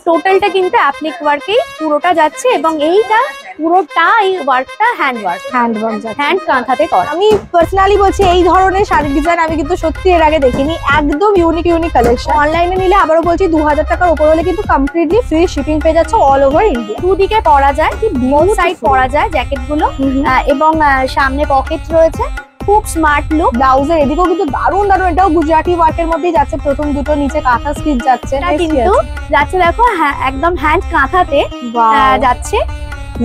টোটালটা কিন্তু অ্যাপ্লিক ওয়ার্কেই পুরোটা যাচ্ছে এবং এইটা পুরোটা এই ওয়ার্কটা হ্যান্ড ওয়ার্ক হ্যান্ড কাঁথাতে করা। আমি পার্সোনালি বলছি এই ধরনের শাড়ির ডিজাইন আমি কিন্তু সত্যি এর আগে দেখিনি, একদম ইউনিক কালেকশন। অনলাইনে নিলে আবারও বলছি 2000 টাকার উপর হলে কিন্তু কমপ্লিটলি ফ্রি শিপিং পেয়ে যাচ্ছে অল ওভার ইন্ডিয়া। দুদিকে পরা যায়, বোথ সাইড পরা যায় জ্যাকেট গুলো এবং সামনে পকেট রয়েছে, খুব স্মার্ট লুক। ব্লাউজের এদিকেও কিন্তু দারুণ এটাও গুজরাটি ওয়ার্কের মধ্যেই যাচ্ছে, প্রথম দুটো নিচে কাঁথা স্টিচ যাচ্ছে, কিন্তু যাচ্ছে দেখো একদম হ্যান্ড কাঁথাতে যাচ্ছে,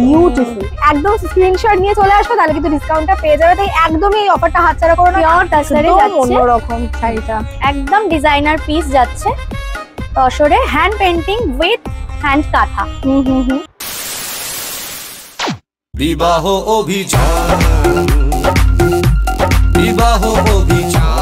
বিউটিফুল। একদম স্ক্রিনশট নিয়ে চলে আসো, তাহলে কিন্তু ডিসকাউন্টটা পেয়ে যাবে। তাই একদমই এই অফারটা হাতছাড়া করো না। পিওর তসরে যাচ্ছে, অন্যরকম শাড়িটা একদম ডিজাইনার পিস যাচ্ছে তসরে, হ্যান্ড পেইন্টিং উইথ হ্যান্ড কাঁথা। বিবাহ অভিযান, বিবাহ অভিযান।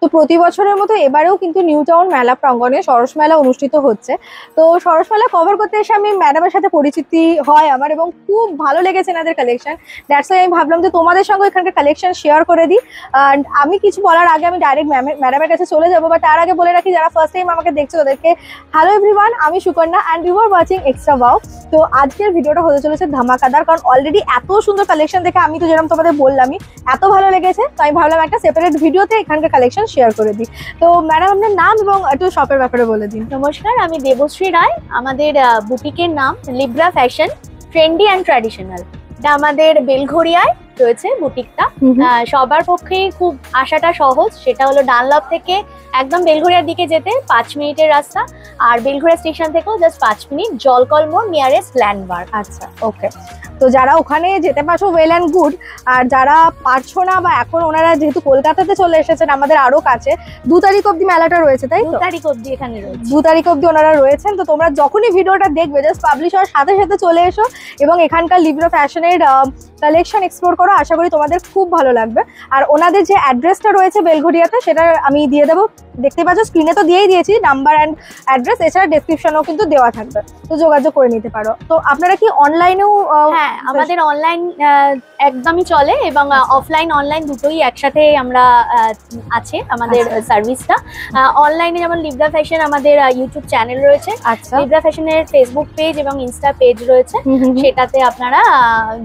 তো প্রতি বছরের মতো এবারেও কিন্তু নিউ টাউন মেলা প্রাঙ্গণে সরস মেলা অনুষ্ঠিত হচ্ছে। তো সরস মেলা কভার করতে এসে আমি ম্যাডামের সাথে পরিচিতি হয় আমার, এবং খুব ভালো লেগেছে এনাদের কালেকশন। দ্যাটস ওয়াই আমি ভাবলাম যে তোমাদের সঙ্গে এখানকার কালেকশন শেয়ার করে দিই। অ্যান্ড আমি কিছু বলার আগে আমি ডাইরেক্ট ম্যাডামের কাছে চলে যাবো, বাট তার আগে বলে রাখি যারা ফার্স্ট টাইম আমাকে দেখছো তাদেরকে হ্যালো এভরিওয়ান, আমি Sukanya and you are watching extra wow. তো আজকের ভিডিওটা হতে চলেছে ধামাকাদার, কারণ অলরেডি এত সুন্দর কালেকশন দেখে আমি তো যেরকম তোমাদের বললামই এত ভালো লেগেছে, তো আমি ভাবলাম একটা সেপারেট ভিডিওতে এখানকার কালেকশন শেয়ার করে দিই। তো ম্যাডাম আপনার নাম এবং একটু শপের ব্যাপারে বলে দিন। নমস্কার, আমি দেবশ্রী রায়। আমাদের বুটিকের নাম Libra fashion trendy and traditional. এটা আমাদের বেলঘড়িয়ায় রয়েছে বুটিকটা। সবার পক্ষে খুব আসাটা সহজ, সেটা হলো ডানলপ থেকে একদম বেলঘড়িয়ার দিকে যেতে 5 মিনিটের রাস্তা, আর বেলঘড়িয়া স্টেশন থেকেও জাস্ট 5 মিনিট, জলকল মোড় নিয়ারেস্ট ল্যান্ডমার্ক। আচ্ছা, ওকে। তো যারা ওখানে যেতে পারছো ওয়েল অ্যান্ড গুড, আর যারা পারছো না বা এখন ওনারা যেহেতু কলকাতাতে চলে এসেছেন আমাদের আরো কাছে, 2 তারিখ অব্দি মেলাটা রয়েছে, তাই তো? 2 তারিখ অব্দি এখানে রয়েছে, 2 তারিখ অব্দি ওনারা রয়েছেন। তো তোমরা যখনই ভিডিওটা দেখবে জাস্ট পাবলিশ হওয়ার সাথে সাথে চলে এসো এবং এখানকার লিব্রা ফ্যাশনের কালেকশন এক্সপ্লোর করো, আশা করি তোমাদের খুব ভালো লাগবে। আর ওনাদের যে অ্যাড্রেসটা রয়েছে বেলঘড়িয়াতে সেটা আমি দিয়ে দেবো, দেখতে পাচ্ছ স্ক্রিনে তো দিয়েই দিয়েছি নাম্বার অ্যান্ড অ্যাড্রেস, এছাড়া ডেসক্রিপশনেও কিন্তু দেওয়া থাকবে, তো যোগাযোগ করে নিতে পারো। তো আপনারা কি অনলাইনেও? হ্যাঁ, আমাদের অনলাইন একদমই চলে এবং অফলাইন অনলাইন দুটোই একসাথে আমরা আছে আমাদের সার্ভিসটা। অনলাইনে যেমন লিব্রা ফ্যাশন আমাদের ইউটিউব চ্যানেল রয়েছে, লিব্রা ফ্যাশনের ফেসবুক পেজ এবং ইনস্টা পেজ রয়েছে, সেটাতে আপনারা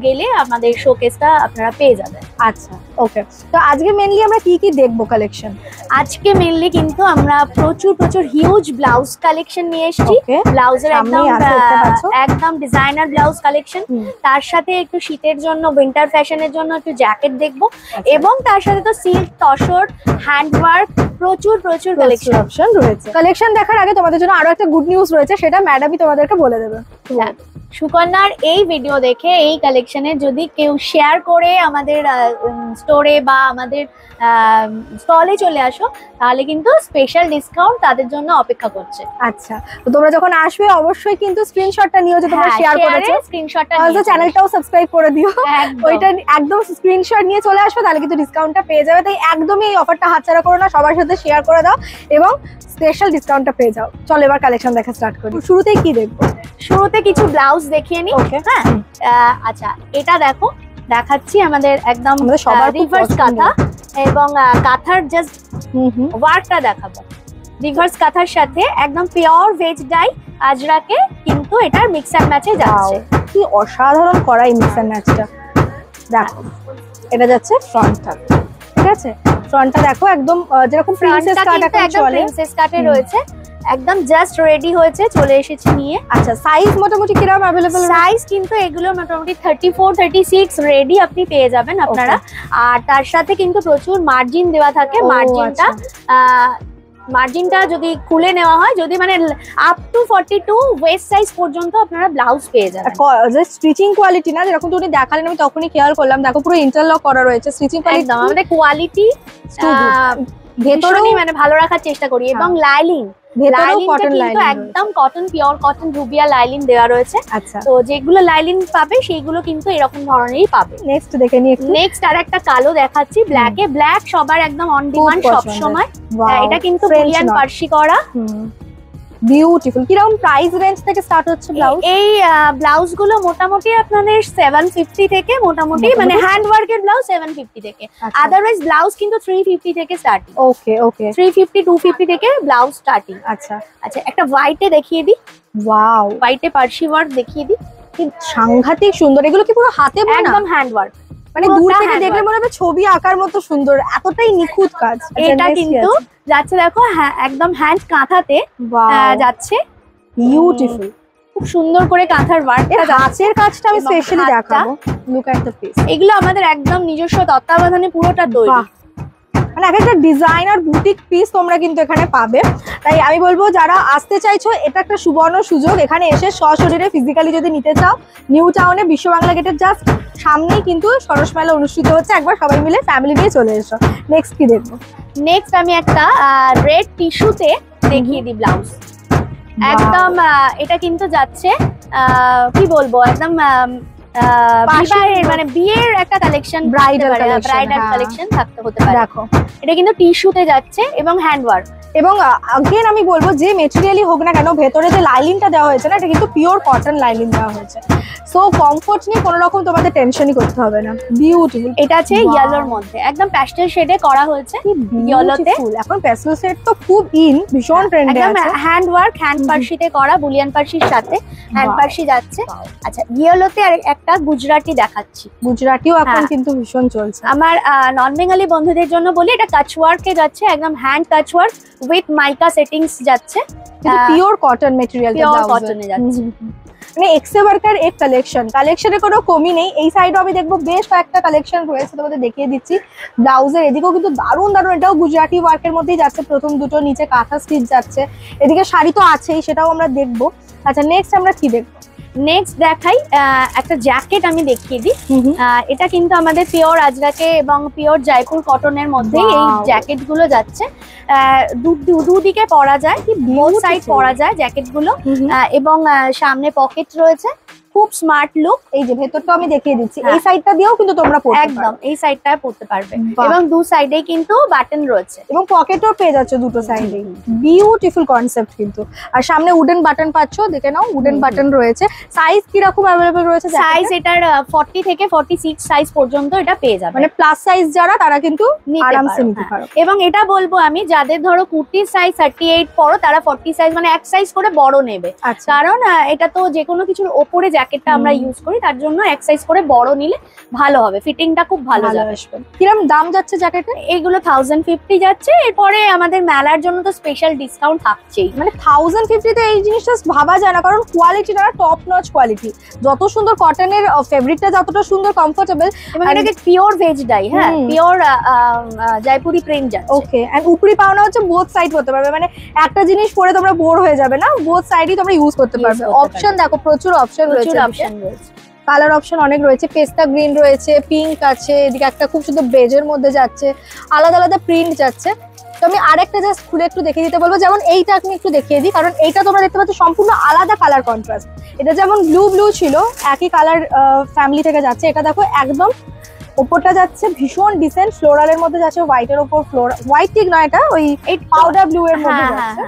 গেলে আমাদের শোকেসটা আপনারা পেয়ে যাবেন। আচ্ছা, ওকে। তো আজকে মেইনলি আমরা কি কি দেখবো কালেকশন? আজকে মেইনলি কিন্তু আমরা প্রচুর হিউজ ব্লাউজ কালেকশন নিয়ে এসেছি। ব্লাউজের একদম ডিজাইনার ব্লাউজ কালেকশন, তার সাথে একটু শীতের জন্য উইন্টার ফ্যাশনের জন্য একটু জ্যাকেট দেখবো, এবং তার সাথে তো সিল্ক তসর হ্যান্ডওয়ার্ক প্রচুর কালেকশন অপশন রয়েছে। কালেকশন দেখার আগে তোমাদের জন্য আরো একটা গুড নিউজ রয়েছে, সেটা ম্যাডামই তোমাদেরকে বলে দেবে। সুকন্যার এই ভিডিও দেখে এই কালেকশনে যদি কেউ শেয়ার করে আমাদের স্টোরে বা আমাদের স্টলে চলে আসো, তাহলে কিন্তু স্পেশাল ডিসকাউন্ট তাদের জন্য অপেক্ষা করছে। আচ্ছা, তো তোমরা যখন আসবে অবশ্যই কিন্তু স্ক্রিনশটটা নিও যে তোমরা শেয়ার করেছো, স্ক্রিনশটটা নিয়ে চ্যানেলটাও সাবস্ক্রাইব করে দিও। ওইটা একদম স্ক্রিনশট নিয়ে চলে আসবে, তাহলে কিন্তু ডিসকাউন্টটা পেয়ে যাবে। তাই একদমই এই অফারটা হাতছাড়া করো না, সবার সাথে শেয়ার করে দাও এবং স্পেশাল ডিসকাউন্টটা পেয়ে যাও। চলো এবার কালেকশন দেখা স্টার্ট করি। শুরুতেই কি দেখবো? শুরুতে কিছু ব্লাউজ দেখিয়ে নি। হ্যাঁ, আচ্ছা, এটা দেখো, দেখাচ্ছি আমাদের একদম সবার রিভার্স কাঁথা এবং কাঁথার জাস্ট ওয়ার্কটা দেখাবো। রিভার্স কাঁথার সাথে একদম পিওর ভেজ ডাই আজরাকে কিন্তু এটার মিক্স অ্যান্ড ম্যাচে যাচ্ছে। কি অসাধারণ করা এই মিক্স অ্যান্ড ম্যাচটা। দেখো, এটা যাচ্ছে ফ্রন্টটা, ঠিক আছে? ফ্রন্টটা দেখো একদম যেরকম প্রিন্সেস কাট এখন চলে, প্রিন্সেস কাটে রয়েছে, একদম জাস্ট রেডি হয়েছে, চলে এসেছে নিয়ে। আচ্ছা, সাইজ মোটামুটি কিরকম अवेलेबल? সাইজ কিন্তু এগুলো মোটামুটি 34 36 রেডি আপনি পেয়ে যাবেন আপনারা। আর তার সাথে কিন্তু প্রচুর মার্জিন দেওয়া থাকে। মার্জিনটা যদি খুলে নেওয়া হয়, যদি মানে আপ টু 42 ওয়েস্ট সাইজ পর্যন্ত আপনারা ব্লাউজ পেয়ে যাবেন। যে স্টিচিং কোয়ালিটি না, যেরকম তুমি দেখালেন আমি তখনই খেয়াল করলাম, দেখো পুরো ইন্টারলক করা রয়েছে। স্টিচিং কোয়ালিটি আমাদের কোয়ালিটি ভেতরেই মানে ভালো রাখার চেষ্টা করি। এবং লাইলিং, একদম cotton, pure cotton Rubia lining দেওয়া রয়েছে। আচ্ছা, তো যেগুলো লাইলিন পাবে সেইগুলো কিন্তু এরকম ধরনেরই পাবে। নেক্সট দেখে নিই। নেক্সট আর একটা কালো দেখাচ্ছি, ব্ল্যাকে। ব্ল্যাক সবার একদম অন ডিমান্ড সব সময়। এটা কিন্তু কোরিয়ান পার্সি করা, বিউটিফুল। কিরকম প্রাইস রেঞ্জ থেকে স্টার্ট হচ্ছে ব্লাউজ? এই ব্লাউজ গুলো মোটামুটি আপনাদের 750 থেকে মোটামুটি মানে হ্যান্ড ওয়ার্কের ব্লাউজ 750 থেকে, আদারওয়াইজ ব্লাউজ কিন্তু 350 থেকে স্টার্টিং। ওকে ওকে, 350 250 থেকে ব্লাউজ স্টার্টিং। আচ্ছা আচ্ছা, একটা হোয়াইটে দেখিয়ে দিই, ওয়াও হোয়াইটে পার্সি ওয়ার্ক দেখিয়ে দিই। কি সাংঘাতিক সুন্দর, এগুলো কি পুরো হাতে বোনা? একদম হ্যান্ড ওয়ার্ক, মানে দূর থেকে দেখলে মনে হবে ছবি আঁকার মতো সুন্দর, এতটাই নিখুঁত কাজ। এটা কিন্তু যাচ্ছে দেখো, হ্যাঁ একদম হ্যান্ড কাঁথাতে যাচ্ছে, বিউটিফুল, খুব সুন্দর করে কাঁথার ওয়ার্কটা। হাতের কাজটা আমি এবং স্পেশালি হাতটা। দেখাবো, লুক এট দ্য পিস। এগুলো আমাদের একদম নিজস্ব তত্ত্বাবধানে পুরোটা তৈরি। বাহ, মানে একটা ডিজাইনার বুটিক পিস তোমরা কিন্তু এখানে পাবে। তাই আমি বলবো যারা আসতে চাইছো, এটা একটা সুবর্ণ সুযোগ। এখানে এসে সশরীরে ফিজিক্যালি যদি নিতে চাও, নিউ টাউনে বিশ্ব বাংলা গেটের জাস্ট সামনেই কিন্তু সরস মেলা অনুষ্ঠিত হচ্ছে। একবার সবাই মিলে ফ্যামিলি নিয়ে চলে এসো। নেক্সট কি দেখবো? নেক্সট আমি একটা রেড টিস্যুতে দেখিয়ে দিই ব্লাউজ। একদম এটা কিন্তু যাচ্ছে কি বলবো, একদম বিবাহের মানে বিয়ের একটা কালেকশন, ব্রাইডাল কালেকশন থাকতে হতে পারে। দেখো, এটা কিন্তু টিস্যুতে যাচ্ছে এবং হ্যান্ড ওয়ার্ক। এবং अगेन আমি বলবো যে মেটেরিয়ালই হোক না কেন, ভেতরে যে লাইলিনটা দেওয়া হয়েছে না, এটা কিন্তু পিওর কটন লাইলিন দেওয়া হয়েছে। সো কমফোর্ট নিয়ে কোনো রকম তোমাদের টেনশনই করতে হবে না। বিউটিফুল। এটা আছে ইয়েলোর মধ্যে, একদম প্যাস্টেল শেডে করা হয়েছে ইয়েলোতে। এখন প্যাস্টেল শেড তো খুব ইন, ভীষণ ট্রেন্ডে একদম আছে। হ্যান্ড ওয়ার্ক, হ্যান্ড পার্সিতে করা, বুলিয়ান পার্সির সাথে হ্যান্ড পার্সি যাচ্ছে। আচ্ছা, ইয়েলোতে আর একটা গুজরাটি দেখাচ্ছি। গুজরাটিও এখন কিন্তু ভীষণ চলছে। আমার নন বেঙ্গলি বন্ধুদের জন্য বলি, এটা কাচ ওয়ার্কে যাচ্ছে, একদম হ্যান্ড কাচ ওয়ার্ক উইথ মাইকা সেটিংস যাচ্ছে, কিন্তু পিওর কটন মেটেরিয়াল, পিওর কটনে যাচ্ছে। মানে এক্সে ওয়ার্কার এক কালেকশনের কোনো কমি নেই। এই সাইডে আমি দেখবো বেশ কয়েকটা কালেকশন রয়েছে, তোমাদের দেখিয়ে দিচ্ছি। ব্লাউজের এদিকেও কিন্তু দারুণ দারুণ, এটাও গুজরাটি ওয়ার্কের মধ্যেই যাচ্ছে। প্রথম দুটো নিচে কাঁথা স্টিচ যাচ্ছে, এদিকে শাড়ি তো আছেই, সেটাও আমরা দেখবো। আচ্ছা, নেক্সট আমরা কি দেখবো? নেক্সট দেখাই একটা জ্যাকেট আমি দেখিয়ে দিই। এটা কিন্তু আমাদের পিওর আজরাকে এবং পিওর জয়পুর কটনের মধ্যে এই জ্যাকেট গুলো যাচ্ছে। দুদিকে পরা যায়, বোথ সাইড পরা যায় জ্যাকেট গুলো, এবং সামনে পকেট রয়েছে, খুব স্মার্ট লুক। এই যে ভেতরটা আমি দেখিয়ে দিচ্ছি, এই সাইডটা দিয়েও কিন্তু তোমরা পরতে পারবে, একদম এই সাইডটায় পরতে পারবে, এবং দু সাইডে কিন্তু বাটন রয়েছে এবং পকেটও পেয়ে যাচ্ছে দুটো সাইডে। বিউটিফুল কনসেপ্ট কিন্তু। আর সামনে উডেন বাটন পাচ্ছো, দেখে নাও উডেন বাটন রয়েছে। সাইজ কি রকম अवेलेबल রয়েছে? সাইজ এটার 40 থেকে 46 সাইজ পর্যন্ত এটা পেয়ে যাবে, মানে প্লাস সাইজ যারা তারা কিন্তু আরামসে নিতে পারো। এবং এটা বলবো আমি, যাদের ধরো কুর্তির সাইজ 38 পরো, তারা 40 সাইজ মানে এক সাইজ করে বড় নেবে, কারণ এটা তো যে কোনো কিছুর ওপরে জ্যাকেটটা আমরা ইউজ করি, তার জন্য এক সাইজ করে বড় নিলে ভালো হবে, ফিটিংটা খুব ভালো যাবে। কিরকম দাম যাচ্ছে জ্যাকেটে? এগুলো 1050 যাচ্ছে। এরপরে আমাদের মেলার জন্য তো স্পেশাল ডিসকাউন্ট থাকছেই, মানে 1050 তে এই জিনিসটা ভাবা যায় না, কারণ কোয়ালিটিটা টপ নচ কোয়ালিটি। যত সুন্দর কটনের ফেব্রিকটা, যতটা সুন্দর কমফোর্টেবল, এবং এটাকে পিওর ভেজ ডাই, হ্যাঁ পিওর জয়পুরি প্রিন্ট যাচ্ছে। ওকে, এন্ড উপরি পাওনা হচ্ছে বোথ সাইড করতে পারবে, মানে একটা জিনিস পরে তোমরা বোর হয়ে যাবে না, বোথ সাইডই তোমরা ইউজ করতে পারবে। অপশন দেখো, প্রচুর অপশন রয়েছে, কালার অপশন অনেক রয়েছে। পেস্তা গ্রিন রয়েছে, পিঙ্ক আছে, এদিকে একটা খুব সুন্দর বেজের মধ্যে যাচ্ছে, আলাদা আলাদা প্রিন্ট যাচ্ছে। তো আমি আরেকটা জাস্ট খুলে একটু দেখিয়ে দিতে বলবো, যেমন এইটা আমি একটু দেখিয়ে দিই, কারণ এইটা তোমরা দেখতে পাচ্ছ সম্পূর্ণ আলাদা কালার কন্ট্রাস্ট। এটা যেমন ব্লু ছিল, একই কালার ফ্যামিলি থেকে যাচ্ছে। এটা দেখো একদম ওপরটা যাচ্ছে ভীষণ ডিসেন্ট ফ্লোরালের মধ্যে যাচ্ছে, হোয়াইটের ওপর হোয়াইট ঠিক নয়, এটা ওই পাউডার ব্লু এর মধ্যে যাচ্ছে।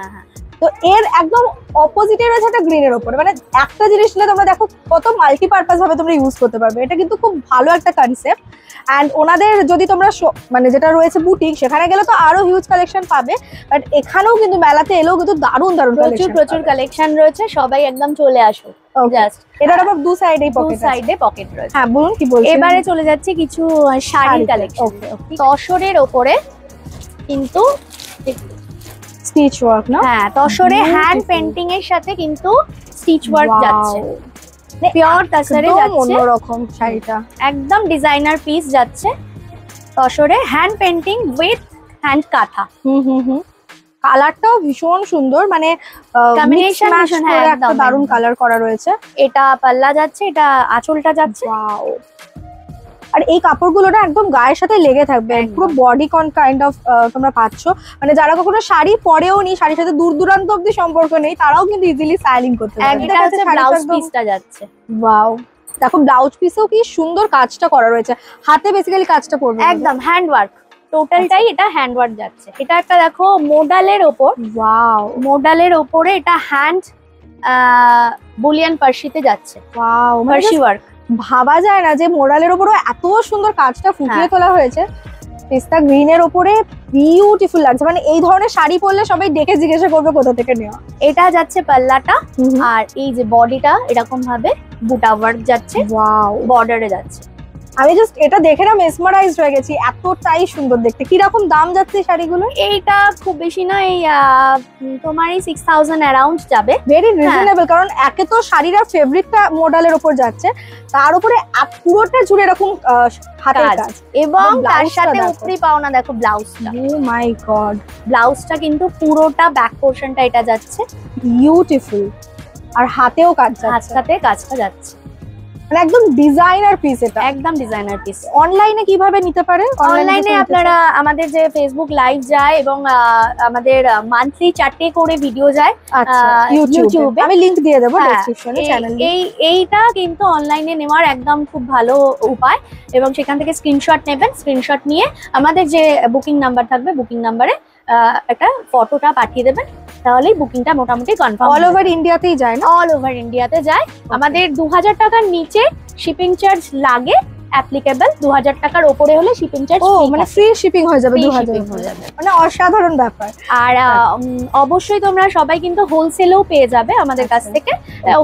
তো এর একদম অপোজিটে রয়েছে একটা গ্রিনের ওপরে, মানে একটা জিনিস নিলে তোমরা দেখো কত মাল্টিপারপাস ভাবে তোমরা ইউজ করতে পারবে। এটা কিন্তু খুব ভালো একটা কনসেপ্ট। অ্যান্ড ওনাদের যদি তোমরা মানে যেটা রয়েছে বুটিক, সেখানে গেলে তো আরো হিউজ কালেকশন পাবে, বাট এখানেও কিন্তু মেলাতে এলেও কিন্তু দারুণ দারুণ প্রচুর কালেকশন রয়েছে। সবাই একদম চলে আসো। এটার আবার দু সাইডেই পকেট রয়েছে। হ্যাঁ বলুন কি বলছেন? এবারে চলে যাচ্ছে কিছু শাড়ির কালেকশন। তসরের ওপরে কিন্তু স্টিচ ওয়ার্ক, না? হ্যাঁ, তসরে হ্যান্ড পেইন্টিং এর সাথে কিন্তু স্টিচ ওয়ার্ক যাচ্ছে, পিওর তসরে যাচ্ছে, অন্যরকম শাড়িটা একদম ডিজাইনার পিস যাচ্ছে। তসরে হ্যান্ড পেইন্টিং উইথ হ্যান্ড কাঁথা। কালারটাও ভীষণ সুন্দর, মানে কম্বিনেশন একটা দারুণ কালার করা রয়েছে। এটা পাল্লা যাচ্ছে, এটা আঁচলটা যাচ্ছে। আর এই কাপড়গুলো না একদম গায়ের সাথে লেগে থাকবে, পুরো বডি কন কাইন্ড অফ তোমরা পাচ্ছ। মানে যারা কখনো শাড়ি পরেও নি, শাড়ির সাথে দূর দূরান্ত অব্দি সম্পর্ক নেই, তারাও কিন্তু ইজিলি স্টাইলিং করতে পারবে। এটা হচ্ছে ব্লাউজ পিসটা যাচ্ছে। ওয়াও, দেখো ব্লাউজ পিসেও কি সুন্দর কাজটা করা রয়েছে, হাতে বেসিক্যালি কাজটা করবে, একদম হ্যান্ড ওয়ার্ক। টোটালটাই এটা হ্যান্ডওয়ার্ক যাচ্ছে। এটা একটা দেখো মোডালের ওপর, ওয়াও মোডালের ওপরে এটা হ্যান্ড বুলিয়ান পার্সিতে যাচ্ছে, ওয়াও পার্সি ওয়ার্ক। ভাবা যায় না যে মোরালের উপরও এত সুন্দর কাজটা ফুটিয়ে হ্যাঁ। তোলা হয়েছে। পেস্তা গ্রিনের উপরে বিউটিফুল লাগছে, মানে এই ধরনের শাড়ি পরলে সবাই ডেকে জিজ্ঞাসা করবে কোথা থেকে নেওয়া। এটা যাচ্ছে পাল্লাটা, আর এই যে বডিটা এরকম ভাবে বুটা ওয়ার্ক যাচ্ছে, ওয়াও বর্ডারে যাচ্ছে। আমি জাস্ট এটা দেখে না মেসমারাইজড হয়ে গেছি, এতটাই সুন্দর দেখতে। কিরকম দাম যাচ্ছে এই শাড়িগুলো? এইটা খুব বেশি না, এই তোমার এই 6000 অ্যারাউন্ড যাবে। ভেরি রিজনেবল, কারণ একে তো শাড়ির ফেব্রিকটা মডেলের উপর যাচ্ছে, তার উপরে পুরোটা জুড়ে এরকম হাতের কাজ। কাজ, এবং তার ব্লাউজটা সাথে দেখো। উপরি পাওনা দেখো ব্লাউজটা, ও মাই গড ব্লাউজটা কিন্তু পুরোটা ব্যাক পোর্শনটা এটা যাচ্ছে, বিউটিফুল। আর হাতেও কাজ যাচ্ছে, হাতটাতে কাজটা যাচ্ছে, মানে একদম ডিজাইনার পিস। এটা একদম ডিজাইনার পিস। অনলাইনে কিভাবে নিতে পারে? অনলাইনে আপনারা আমাদের যে ফেসবুক লাইভ যায় এবং আমাদের মান্থলি 4টে করে ভিডিও যায় আচ্ছা ইউটিউবে। ইউটিউবে আমি লিংক দিয়ে দেবো হ্যাঁ, ডেসক্রিপশনে চ্যানেল। এইটা কিন্তু অনলাইনে নেওয়ার একদম খুব ভালো উপায়, এবং সেখান থেকে স্ক্রিনশট নেবেন, স্ক্রিনশট নিয়ে আমাদের যে বুকিং নাম্বার থাকবে বুকিং নাম্বারে একটা ফটোটা পাঠিয়ে দেবেন, তাহলেই বুকিংটা মোটামুটি কনফার্ম। অল ওভার ইন্ডিয়াতেই যায় না? অল ওভার ইন্ডিয়াতে যায়। আমাদের 2000 টাকার নিচে শিপিং চার্জ লাগে অ্যাপ্লিকেবল, 2000 টাকার উপরে হলে শিপিং চার্জ ও মানে ফ্রি শিপিং হয়ে যাবে 2000 হয়ে যাবে। মানে অসাধারণ ব্যাপার। আর অবশ্যই তোমরা সবাই কিন্তু হোলসেলেও পেয়ে যাবে আমাদের কাছ থেকে।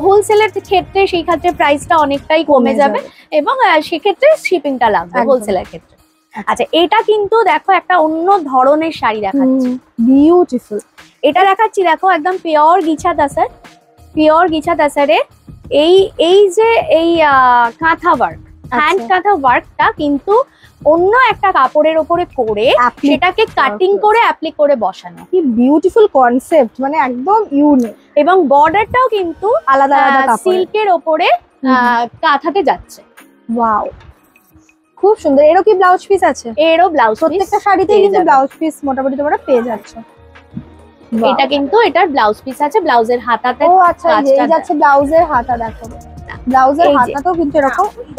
হোলসেলের ক্ষেত্রে সেই ক্ষেত্রে প্রাইসটা অনেকটাই কমে যাবে, এবং সেক্ষেত্রে শিপিংটা লাগবে একদম। হোলসেলের ক্ষেত্রে। আচ্ছা, এটা কিন্তু দেখো একটা অন্য ধরনের শাড়ি দেখাচ্ছি, বিউটিফুল। এটা দেখাচ্ছি দেখো একদম পিওর গিছা তাসার, পিওর গিছা তাসারে এই যে এই কাঁথা ওয়ার্ক, হ্যান্ড কাঁথা ওয়ার্কটা কিন্তু অন্য একটা কাপড়ের উপরে করে সেটাকে কাটিং করে অ্যাপ্লিক করে বসানো। কি বিউটিফুল কনসেপ্ট, মানে একদম ইউনিক। এবং বর্ডারটাও কিন্তু আলাদা আলাদা কাপড়, সিল্কের ওপরে কাঁথাতে যাচ্ছে। ওয়াও খুব সুন্দর। এরও কি ব্লাউজ পিস আছে? এরও ব্লাউজ পিস প্রত্যেকটা শাড়িতেই কিন্তু ব্লাউজ পিস মোটামুটি তোমরা পেয়ে যাচ্ছ। এটা কিন্তু এটার ব্লাউজ পিস আছে, ব্লাউজের হাতাতে ও আচ্ছা, এই যাচ্ছে ব্লাউজের হাতা, দেখো ব্লাউজের হাতাতেও কিন্তু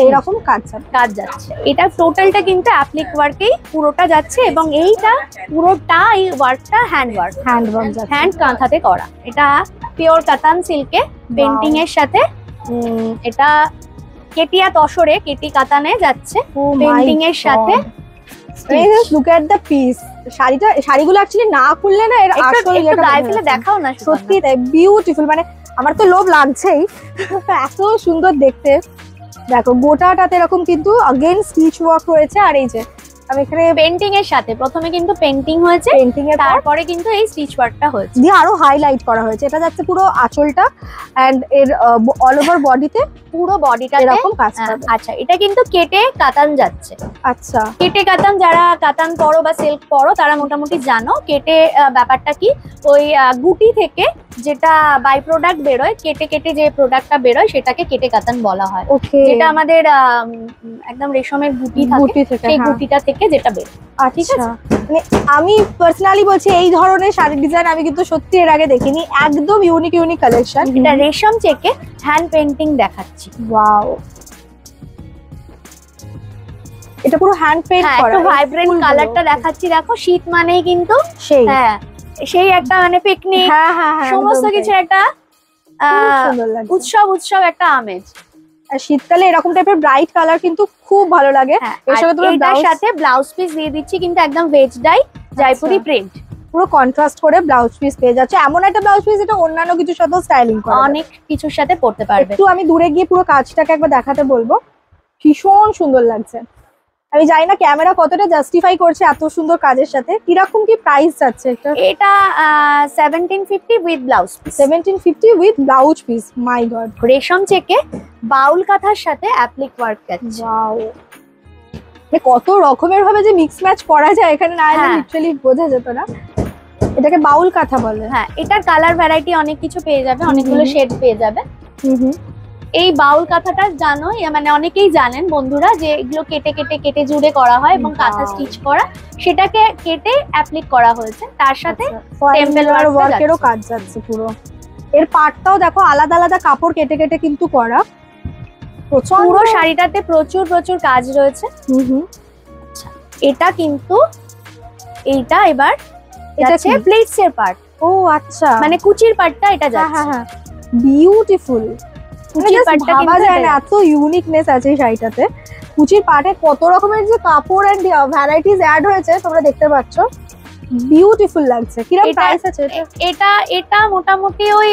এরকম কাজ যাচ্ছে। এটা টোটালটা কিন্তু অ্যাপ্লিক ওয়ার্কেই পুরোটা যাচ্ছে, এবং এইটা পুরোটা এই ওয়ার্কটা হ্যান্ড যাচ্ছে, হ্যান্ড কাঁথাতে করা। এটা পিওর কাতান সিল্কে পেন্টিং এর সাথে এটা কেটিয়া তসরে কেটি কাতানে যাচ্ছে পেন্টিং এর সাথে। Look at the piece. শাড়িগুলো অ্যাকচুয়ালি না খুললে না এর আসল ইয়েটা গায়ে ফেলে দেখাও না, সত্যি তাই বিউটিফুল। মানে আমার তো লোভ লাগছেই, এত সুন্দর দেখতে। দেখো গোটাটাতে এরকম কিন্তু अगेन স্টিচ ওয়ার্ক রয়েছে, আর এই যে আমি এখানে পেন্টিং এর সাথে প্রথমে কিন্তু পেন্টিং হয়েছে, পেন্টিং এর তারপরে কিন্তু এই স্টিচ ওয়ার্কটা হয়েছে, দিয়ে আরো হাইলাইট করা হয়েছে। এটা যাচ্ছে পুরো আঁচলটা, এন্ড এর অল ওভার বডিতে পুরো বডিটা এরকম কাজ পাবে। আচ্ছা, এটা কিন্তু কেটে কাতান যাচ্ছে। আচ্ছা, কেটে কাতান, যারা কাতান পরো বা সিল্ক পরো তারা মোটামুটি জানো কেটে ব্যাপারটা কি। ওই গুটি থেকে যেটা বাই প্রোডাক্ট বেরোয়, কেটে কেটে যে প্রোডাক্টটা বেরোয় সেটাকে কেটে কাতান বলা হয়। ওকে, যেটা আমাদের একদম রেশমের গুটি থাকে, সেই গুটিটা থেকে যেটা বেরোয়। ঠিক আছে, মানে আমি পার্সোনালি বলছি এই ধরনের শাড়ির ডিজাইন আমি কিন্তু সত্যি এর আগে দেখিনি, একদম ইউনিক ইউনিক কালেকশন। এটা রেশম চেকে হ্যান্ড পেন্টিং দেখাচ্ছি। ওয়াও, এটা পুরো হ্যান্ড পেইন্ট করা, একটু ভাইব্রেন্ট কালারটা দেখাচ্ছি। দেখো শীত মানেই কিন্তু সেই একটা মানে পিকনিক, সমস্ত কিছু একটা উৎসব একটা আমেজ। আর শীতকালে এরকম টাইপের ব্রাইট কালার কিন্তু খুব ভালো লাগে। এটার সাথে ব্লাউজ পিস দিয়ে দিচ্ছি কিন্তু একদম ভেজ ডাই জয়পুরি প্রিন্ট, পুরো কন্ট্রাস্ট করে ব্লাউজ পিস পেয়ে যাচ্ছে। এমন একটা ব্লাউজ পিস এটা অন্যান্য কিছুর সাথে স্টাইলিং করা, অনেক কিছুর সাথে পরতে পারবে। একটু আমি দূরে গিয়ে পুরো কাজটাকে একবার দেখাতে বলবো, ভীষণ সুন্দর লাগছে। আমি জানি না ক্যামেরা কতটা জাস্টিফাই করছে এত সুন্দর কাজের সাথে। কিরকম কি প্রাইস যাচ্ছে এটা? এটা 1750 with blouse piece. 1750 with blouse piece, my god. রেশম চেকে বাউল কাঁথার সাথে অ্যাপ্লিক ওয়ার্ক যাচ্ছে। ওয়াও, কত রকমের ভাবে যে মিক্স ম্যাচ করা যায় এখানে, না লিটারালি বোঝা যেত না। এটাকে বাউল কাঁথা বলে। হ্যাঁ, এটার কালার ভ্যারাইটি অনেক কিছু পেয়ে যাবে, অনেকগুলো শেড পেয়ে যাবে। এই বাউল কাঁথাটা জানো, মানে অনেকেই জানেন বন্ধুরা, যে এগুলো কেটে কেটে কেটে জুড়ে করা হয় এবং কাঁথা স্টিচ করা, সেটাকে কেটে অ্যাপ্লিক করা হয়েছে, তার সাথে টেম্পল ওয়ার্কেরও কাজ যাচ্ছে পুরো। এর পার্টটাও দেখো আলাদা আলাদা কাপড় কেটে কেটে কিন্তু করা। পুরো শাড়িটাতে প্রচুর প্রচুর কাজ রয়েছে। আচ্ছা, এটা কিন্তু এইটা এবার এটা যাচ্ছে কি? প্লেটস এর পার্ট, ও আচ্ছা, মানে কুচির পার্টটা এটা হ্যাঁ যাচ্ছে। হ্যাঁ হ্যাঁ, বিউটিফুল। কুচির পার্টটা ভাবা কিন্তু যায় এটা না, এত ইউনিকনেস আছে এই শাড়িটাতে। কুচির পার্টে কত রকমের যে কাপড় এন্ড ভ্যারাইটিস অ্যাড হয়েছে তোমরা দেখতে পাচ্ছ, বিউটিফুল লাগছে। কিরকম এটা- প্রাইস আছে এটা? এটা এটা মোটামুটি ওই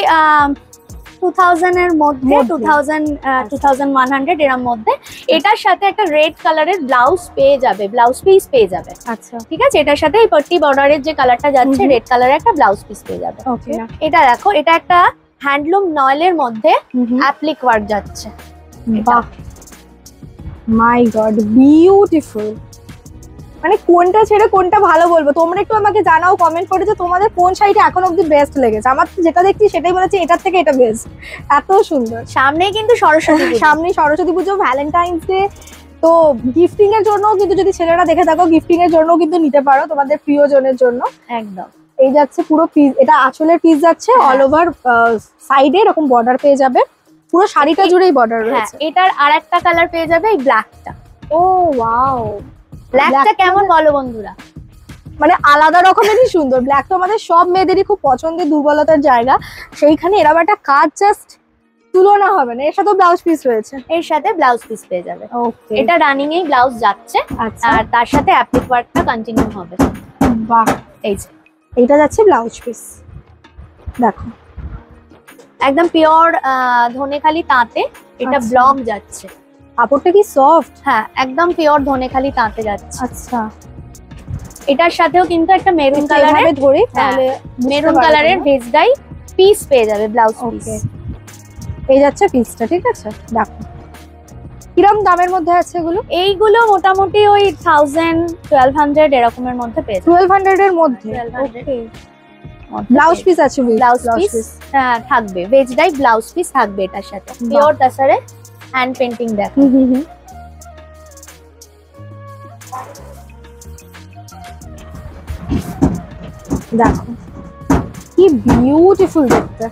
2000 এর মধ্যে, মধ্যে। 2100 এর মধ্যে। এটার সাথে একটা রেড কালারের ব্লাউজ পেয়ে যাবে, ব্লাউজ পিস পেয়ে যাবে, আচ্ছা ঠিক আছে। এটার সাথে এই পার্টি বর্ডারের যে কালারটা যাচ্ছে হুম হুম। রেড কালারের একটা ব্লাউজ পিস পেয়ে যাবে। ওকে, এটা দেখো, এটা একটা হ্যান্ডলুম নয়েলের মধ্যে অ্যাপ্লিক ওয়ার্ক যাচ্ছে। বাহ, মাই গড, বিউটিফুল। মানে কোনটা ছেড়ে কোনটা ভালো বলবো, তোমরা একটু আমাকে জানাও কমেন্ট করে যে তোমাদের কোন শাড়িটা এখন অব্দি বেস্ট লেগেছে। আমার তো যেটা দেখছি সেটাই মনে হচ্ছে এটার থেকে এটা বেস্ট, এত সুন্দর। সামনেই কিন্তু সরস্বতী পুজো। সামনে সরস্বতী পুজো, ভ্যালেন্টাইন্স ডে, তো গিফটিং এর জন্য কিন্তু যদি ছেলেরা দেখে থাকো গিফটিং এর জন্য কিন্তু নিতে পারো তোমাদের প্রিয়জনের জন্য। একদম এই যাচ্ছে পুরো পিস, এটা আঁচলের পিস যাচ্ছে, হ্যাঁ। অল ওভার সাইডে এরকম বর্ডার পেয়ে যাবে, পুরো শাড়িটা জুড়েই বর্ডার হ্যাঁ, রয়েছে। এটার আরেকটা কালার পেয়ে যাবে এই ব্ল্যাকটা। ও ওয়াও, ব্ল্যাকটা Black কেমন বলো বন্ধুরা? মানে আলাদা রকমেরই সুন্দর। ব্ল্যাক তো আমাদের সব মেয়েদেরই খুব পছন্দের, দুর্বলতার জায়গা, সেইখানে এরকম একটা কাজ জাস্ট তুলনা হবে না। এর সাথে ব্লাউজ পিস রয়েছে। এর সাথে ব্লাউজ পিস পেয়ে যাবে। ওকে, এটা রানিং এই ব্লাউজ যাচ্ছে, আচ্ছা, আর তার সাথে অ্যাপ্লিক ওয়ার্কটা কন্টিনিউ হবে। বাহ, এই যে এইটা যাচ্ছে ব্লাউজ পিস, দেখো একদম পিওর ধনেখালি তাঁতে এটা আচ্ছা। ব্লক যাচ্ছে। কাপড়টা কি সফট। হ্যাঁ, একদম পিওর ধনেখালি তাঁতে যাচ্ছে। আচ্ছা, এটার সাথেও কিন্তু একটা মেরুন কালারের, এভাবে ধরি তাহলে মেরুন কালারের ভেজডাই পিস পেয়ে যাবে, ব্লাউজ পিস। ওকে, এই যাচ্ছে পিসটা, ঠিক আছে। দেখো কিরম দামের মধ্যে আছে এগুলো? এইগুলো মোটামুটি ওই 1000-1200 এরকমের মধ্যে পেয়ে যাবে। 1200 এর মধ্যে। 1200 ওকে, ব্লাউজ পিস আছে, ব্লাউজ পিস থাকবে, ভেজডাই ব্লাউজ পিস থাকবে এটার সাথে, পিওর তাসারে হ্যান্ড পেন্টিং দেখো। দেখো কি বিউটিফুল দেখতে।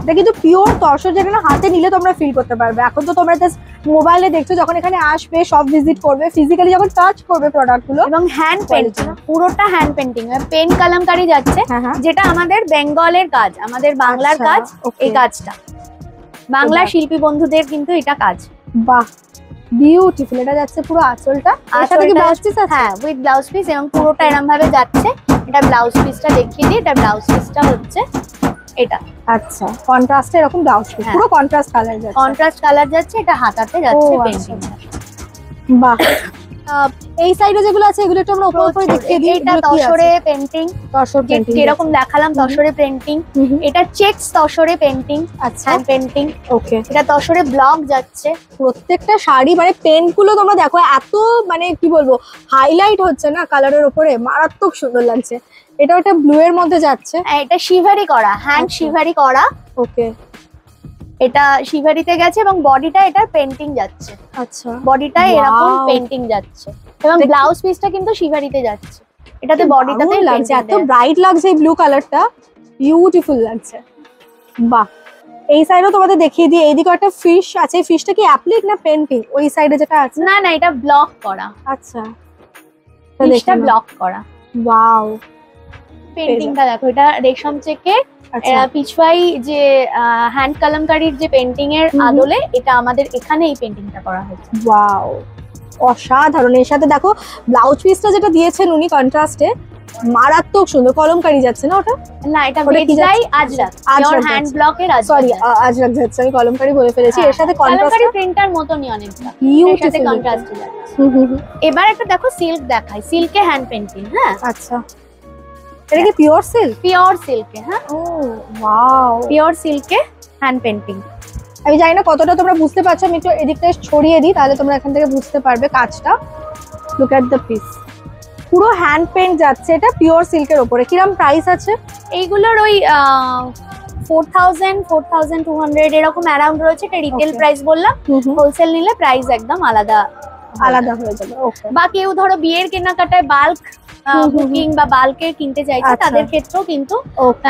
এটা কিন্তু পিওর তসর, যেটা না হাতে নিলে তোমরা ফিল করতে পারবে। এখন তো তোমরা জাস্ট মোবাইলে দেখছো, যখন এখানে আসবে সব ভিজিট করবে, ফিজিক্যালি যখন টাচ করবে প্রোডাক্ট গুলো। এবং হ্যান্ড পেন্টিং, Quality। পুরোটা হ্যান্ড পেন্টিং, পেন কালামকারি যাচ্ছে, হ্যাঁ হ্যাঁ, যেটা আমাদের বেঙ্গলের কাজ, আমাদের বাংলার আচ্ছা, কাজ। okay। এই কাজটা বাংলা বাহ। শিল্পী বন্ধুদের কিন্তু এটা কাজ। বাহ, বিউটিফুল। এটা যাচ্ছে পুরো আঁচলটা, এর সাথে কি আঁচলটা- ব্লাউজ পিস আছে? হ্যাঁ, উইথ ব্লাউজ পিস, এবং পুরোটা এরকম ভাবে যাচ্ছে। এটা ব্লাউজ পিসটা দেখিয়ে দিই, এটা ব্লাউজ পিসটা হচ্ছে এটা আচ্ছা, কন্ট্রাস্টে এরকম ব্লাউজ পিস, হ্যাঁ। পুরো কন্ট্রাস্ট কালার যাচ্ছে। কন্ট্রাস্ট কালার যাচ্ছে, এটা হাতাতে যাচ্ছে ও, পেন্টিং। বাহ, এই সাইডে যেগুলো আছে এগুলো একটু আমরা উপর করে দেখিয়ে দিই। এটা তসরে পেন্টিং, তসর পেন্টিং যেরকম দেখালাম তসরে পেন্টিং। এটা চেকস তসরে পেন্টিং, আচ্ছা, হ্যান্ড পেন্টিং। ওকে। এটা তসরে ব্লক যাচ্ছে। প্রত্যেকটা শাড়ি মানে পেন্ট গুলো তোমরা দেখো, এত মানে কি বলবো হাইলাইট হচ্ছে না কালারের উপরে, মারাত্মক সুন্দর লাগছে। এটা ওটা ব্লু এর মধ্যে যাচ্ছে। এটা শিভারি করা, হ্যান্ড আচ্ছা। শিভারি করা। ওকে, এটা শিভারিতে গেছে এবং বডিটা এটা পেন্টিং যাচ্ছে, আচ্ছা, বডিটা Wow! এরকম পেন্টিং যাচ্ছে, এবং দেখি। ব্লাউজ পিসটা কিন্তু শিভারিতে যাচ্ছে। এটাতে বডিটাতে দারুণ লাগছে, এত ব্রাইট লাগছে এই ব্লু কালারটা, বিউটিফুল লাগছে। বাহ, এই সাইডেও তোমাদের দেখিয়ে দিই। এইদিকে একটা ফিশ আছে, ফিশটা কি অ্যাপ্লিক না পেন্টিং? ওই সাইডে যেটা আছে, না না, এটা ব্লক করা, আচ্ছা, ফিশটা ব্লক করা। ওয়াও, পেন্টিংটা দেখো, এটা রেশম চেকে আচ্ছা, পিছুয়াই যে হ্যান্ড কালামকারির যে পেন্টিং এর হুম হুম। আদলে এটা আমাদের এখানে এই পেন্টিংটা করা হয়েছে। ওয়াও, অসাধারণ। এর সাথে দেখো ব্লাউজ পিসটা যেটা দিয়েছেন উনি কন্ট্রাস্টে, মারাত্মক সুন্দর। কলমকারি যাচ্ছে না ওটা? না, এটা ওটা কি ভেজডাই যাচ্ছে? আজরাক, আজরাক পিওর যাচ্ছে। হ্যান্ড ব্লকের সরি, আজরাক। আজরাক যাচ্ছে, আমি কলমকারি বলে ফেলেছি। এর সাথে কালামকারি কন্ট্রাস্ট প্রিন্টার মতনই অনেকটা, এর সাথে বিউটিফুল। কন্ট্রাস্ট যাচ্ছে। এবার একটা দেখো সিল্ক দেখাই, সিল্কে হ্যান্ড পেন্টিং। হ্যাঁ, আচ্ছা, এটা কি পিওর সিল্ক? পিওর সিল্কে, হ্যাঁ ও ওয়াও, পিওর সিল্কে হ্যান্ড পেন্টিং। আমি জানি না কতটা তোমরা বুঝতে পারছো, আমি একটু এদিকটা ছড়িয়ে দিই তাহলে তোমরা এখান থেকে বুঝতে পারবে কাজটা। লুক এট দ্য পিস, পুরো হ্যান্ড পেন্ট যাচ্ছে। এটা পিওর সিল্কের উপরে। কিরম প্রাইস আছে? এইগুলোর ওই 4000-4200 এরকম অ্যারাউন্ড রয়েছে। এটা রিটেল Okay. প্রাইস বললাম, হোলসেল নিলে প্রাইস একদম আলাদা আলাদা হয়ে যাবে। ওকে, বা কেউ ধরো বিয়ের কেনাকাটায় বাল্ক বুকিং বা বাল্কে কিনতে চাইছে, আচ্ছা। তাদের ক্ষেত্রেও কিন্তু ওকে।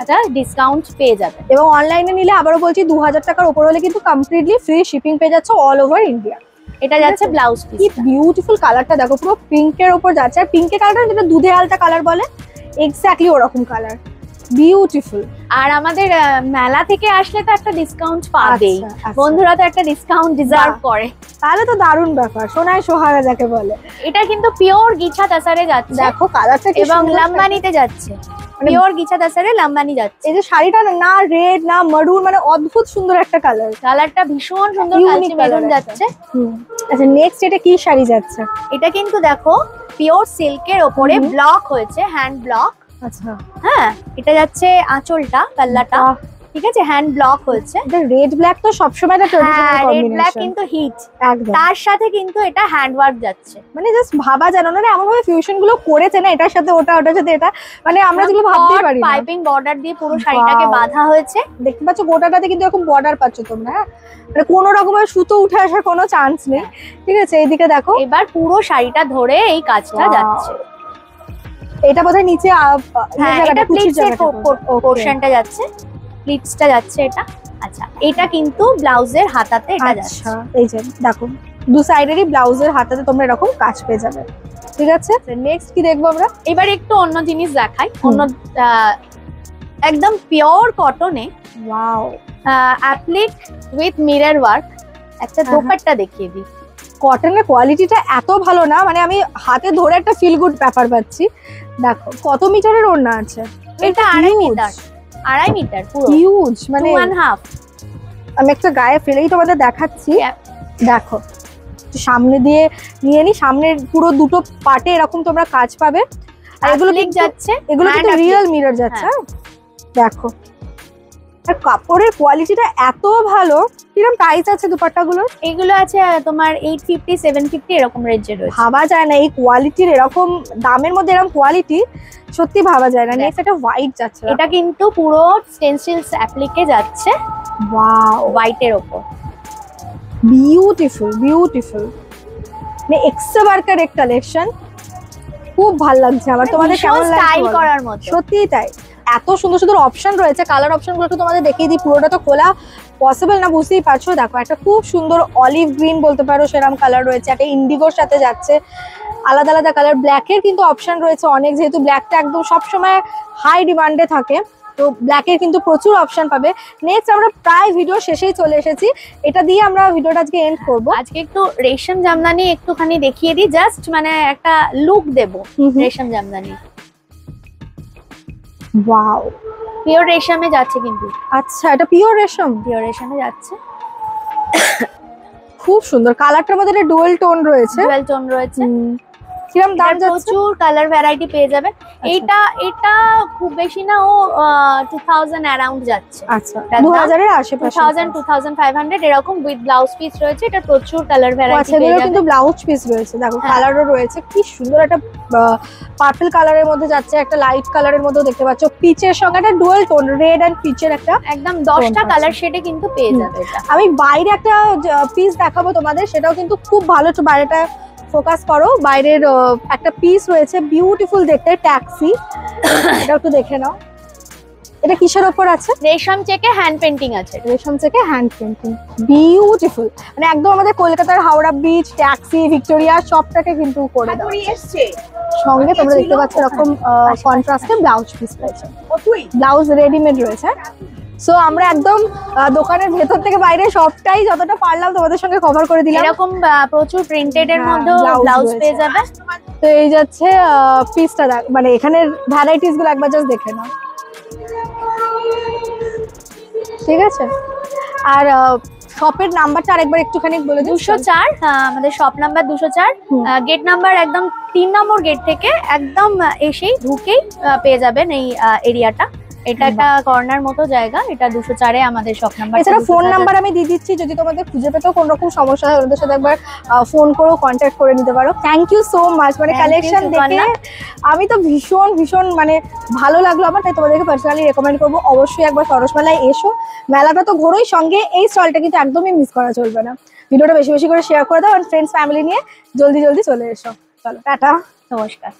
একটা ডিসকাউন্ট পেয়ে যাবে। এবং অনলাইনে নিলে আবারও বলছি 2000 টাকার উপর হলে কিন্তু কমপ্লিটলি ফ্রি শিপিং পেয়ে যাচ্ছে অল ওভার ইন্ডিয়া। এটা যাচ্ছে ব্লাউজ কি পিস। বিউটিফুল কালারটা দেখো, পুরো পিঙ্কের উপর যাচ্ছে। আর পিঙ্কের কালারটা যেটা দুধে আলতা কালার বলে, এক্স্যাক্টলি ওরকম কালার, বিউটিফুল। আর আমাদের মেলা থেকে আসলে তো একটা ডিসকাউন্ট পাবেই, আচ্ছা। বন্ধুরা তো একটা ডিসকাউন্ট ডিজার্ভ বাহ। করে। তাহলে তো দারুণ ব্যাপার, সোনায় সোহাগা যাকে বলে। এটা কিন্তু পিওর গিছা তাসারে যাচ্ছে দেখো কালারটা কি এবং সুন্দর। লাম্বানিতে যাচ্ছে, মানে পিওর গিছা তাসারে লাম্বানি যাচ্ছে। এই যে শাড়িটা না রেড না মারুন, মানে অদ্ভুত সুন্দর একটা কালার। কালারটা ভীষণ সুন্দর, Unique কালচে মেরুন colour যাচ্ছে। আচ্ছা নেক্সট এটা কি শাড়ি যাচ্ছে? এটা কিন্তু দেখো পিওর সিল্কের ওপরে ব্লক হয়েছে, হ্যান্ড ব্লক। আচ্ছা, হ্যাঁ, এটা যাচ্ছে আঁচলটা, পাল্লাটা, ঠিক আছে, হ্যান্ড ব্লক হয়েছে। এটা রেড ব্ল্যাক তো সবসময় একটা ট্রেডিশনাল হ্যাঁ, রেড ব্ল্যাক কম্বিনেশন, কিন্তু হিট, একদম। তার সাথে কিন্তু এটা হ্যান্ড ওয়ার্ক যাচ্ছে। মানে জাস্ট ভাবা যায় না, ওনারা এমন ভাবে ফিউশন গুলো করেছে না, এটার সাথে ওটা, ওটার সাথে এটা, মানে আমরা যেগুলো ভাবতেই পারি না। পাইপিং বর্ডার দিয়ে পুরো শাড়িটাকে Wow. বাঁধা হয়েছে। দেখতে পাচ্ছ গোটাটাতে কিন্তু এরকম বর্ডার পাচ্ছ তোমরা, হ্যাঁ, মানে কোনো রকমের সুতো উঠে আসার কোনো চান্স নেই, ঠিক আছে। এইদিকে দেখো, এবার পুরো শাড়িটা ধরে এই কাজটা Wow. যাচ্ছে। এটা বোধহয় নিচে হ্যাঁ, এটা প্লিটস এর পোর্শন। পোরশনটা যাচ্ছে, প্লিটসটা যাচ্ছে এটা। আচ্ছা, এটা কিন্তু ব্লাউজের হাতাতে এটা যাচ্ছে। আচ্ছা, এই যে দেখো দু সাইডেরই ব্লাউজের হাতাতে তোমরা এরকম কাজ পেয়ে যাবে, ঠিক আছে। নেক্সট কি দেখবো আমরা? এবার একটু অন্য জিনিস দেখাই, অন্য একদম পিওর কটনে wow, applique with mirror work একটা হ্যাঁ। দোপাট্টা দেখিয়ে দিই। কটনের কোয়ালিটিটা এত ভালো না, মানে আমি হাতে ধরে একটা ফিল গুড ব্যাপার পাচ্ছি। দেখো কত মিটারের ওড়না আছে, এটা 2.5 মিটার, 2.5 মিটার পুরো, হিউজ, মানে 2.5। আমি একটা গায়ে ফেলেই তোমাদের দেখাচ্ছি। Yeah. দেখো একটু সামনে দিয়ে নিয়ে নি, সামনের পুরো দুটো পার্টে এরকম তোমরা কাজ পাবে। আর এগুলো Applique যাচ্ছে, এগুলো কিন্তু hand রিয়েল applique। মিরর যাচ্ছে, হ্যাঁ। দেখো। আর কাপড়ের কোয়ালিটিটা এত ভালো। কিরকম প্রাইস আছে দুপাট্টাগুলোর? এগুলো আছে তোমার 850 750 এরকম রেঞ্জে রয়েছে। ভাবা যায় না এই কোয়ালিটির, এরকম দামের মধ্যে এরকম কোয়ালিটি সত্যি ভাবা যায় না। দেখ। নেক্সট একটা হোয়াইট যাচ্ছে, এটা কিন্তু পুরো স্টেনসিলস অ্যাপ্লিকে যাচ্ছে, ওয়াও, হোয়াইটের ওপর। বিউটিফুল বিউটিফুল, মানে এক্সট্রা ওয়ার্কার এক কালেকশন, খুব ভালো লাগছে আমার। তোমাদের কেমন লাগছে স্টাইল বলো? করার মতো। সত্যিই তাই, এত সুন্দর সুন্দর অপশন রয়েছে। কালার অপশনগুলো একটু তোমাদের দেখিয়ে দিই, পুরোটা তো খোলা পসিবল না, বুঝতেই পারছো। দেখো একটা খুব সুন্দর অলিভ গ্রিন বলতে পারো সেরকম কালার রয়েছে, একটা ইন্ডিগোর সাথে যাচ্ছে, আলাদা আলাদা কালার। ব্ল্যাকের কিন্তু অপশন রয়েছে অনেক, যেহেতু ব্ল্যাকটা একদম সবসময় হাই ডিমান্ডে থাকে, তো ব্ল্যাকের কিন্তু প্রচুর অপশন পাবে। নেক্সট আমরা প্রায় ভিডিও শেষেই চলে এসেছি, এটা দিয়ে আমরা ভিডিওটা আজকে এন্ড করবো। আজকে একটু রেশম জামদানি একটুখানি দেখিয়ে দিই, জাস্ট মানে একটা লুক দেবো রেশম জামদানি। ওয়াও, পিওর রেশমে যাচ্ছে কিন্তু, আচ্ছা এটা পিওর রেশম, পিওর রেশমে যাচ্ছে, খুব সুন্দর। কালারটার মধ্যে একটা ডুয়েল টোন রয়েছে। ডুয়াল টোন রয়েছে। কিরকম দাম এটার যাচ্ছে? প্রচুর কালার ভ্যারাইটি পেয়ে যাবেন। এটা খুব বেশি না, ও 2000 অ্যারাউন্ড যাচ্ছে, আচ্ছা এটার দাম 2000 এর আশেপাশে। 2000 2500 এরকম উইথ ব্লাউজ পিস রয়েছে। এটা প্রচুর কালার ভ্যারাইটি আচ্ছা পেয়ে এগুলো যাবেন। কিন্তু ব্লাউজ পিস রয়েছে, দেখো হ্যাঁ। কালারও রয়েছে, কি সুন্দর একটা পার্পল কালারের মধ্যে যাচ্ছে, একটা লাইট কালারের মধ্যে দেখতে পাচ্ছ, পিচের সঙ্গে একটা ডুয়াল টোন রেড এন্ড পিচের একটা। একদম 10টা আছে। কালার শেডে কিন্তু পেয়ে হুম। যাবে এটা। আমি বাইরে একটা পিস দেখাবো তোমাদের, সেটাও কিন্তু খুব ভালো। একটু বাইরেটা ফোকাস করো, বাইরের একটা পিস রয়েছে বিউটিফুল দেখতে, ট্যাক্সি, এটা একটু দেখে নাও। এটা কিসের ওপর আছে? রেশম চেকে হ্যান্ড পেন্টিং আছে। রেশম থেকে হ্যান্ড পেন্টিং, বিউটিফুল, মানে একদম আমাদের কলকাতার হাওড়া বিচ, ট্যাক্সি, ভিক্টোরিয়া সবটাকে কিন্তু করে দাও। সঙ্গে তোমরা দেখতে পাচ্ছ এরকম কন্ট্রাস্টে ব্লাউজ পিস রয়েছে, ব্লাউজ রেডিমেড রয়েছে। সো আমরা একদম দোকানের ভেতর থেকে বাইরে সবটাই যতটা পারলাম তোমাদের সঙ্গে কভার করে দিলাম। এরকম প্রচুর প্রিন্টেড এর হ্যাঁ, মধ্যেও blouse ব্লাউজ রয়েছে। পেয়ে যাবে। তো এই যাচ্ছে পিসটা, মানে এখানের ভ্যারাইটিস গুলো একবার জাস্ট দেখে নাও, ঠিক আছে। আর শপের নাম্বারটা আরেকবার একটুখানি বলে দিই। 204 আমাদের শপ নাম্বার 204, হুম। গেট নাম্বার একদম 3 নম্বর গেট থেকে একদম এসেই ঢুকেই পেয়ে যাবেন এই এরিয়াটা। এটা একটা কর্নার মতো জায়গা, এটা 204-এ আমাদের শপ নাম্বার। এছাড়া ফোন নাম্বার আমি দিয়ে দিচ্ছি, যদি তোমাদের খুঁজে পেতেও কোনো রকম সমস্যা হয় ওদের সাথে একবার ফোন করেও কন্ট্যাক্ট করে নিতে পারো। থ্যাংক ইউ সো মাচ, মানে Thank you, কালেকশন দেখে সুপর্ণা। আমি তো ভীষণ ভীষণ মানে ভালো লাগলো আমার, তাই তোমাদেরকে পার্সোনালি রেকমেন্ড করবো অবশ্যই একবার সরস মেলায় এসো। মেলাটা তো ঘোরোই, সঙ্গে এই স্টলটা কিন্তু একদমই মিস করা চলবে না। ভিডিওটা বেশি বেশি করে শেয়ার করে দাও, আর ফ্রেন্ডস ফ্যামিলি নিয়ে জলদি জলদি চলে এসো। চলো টাটা, নমস্কার।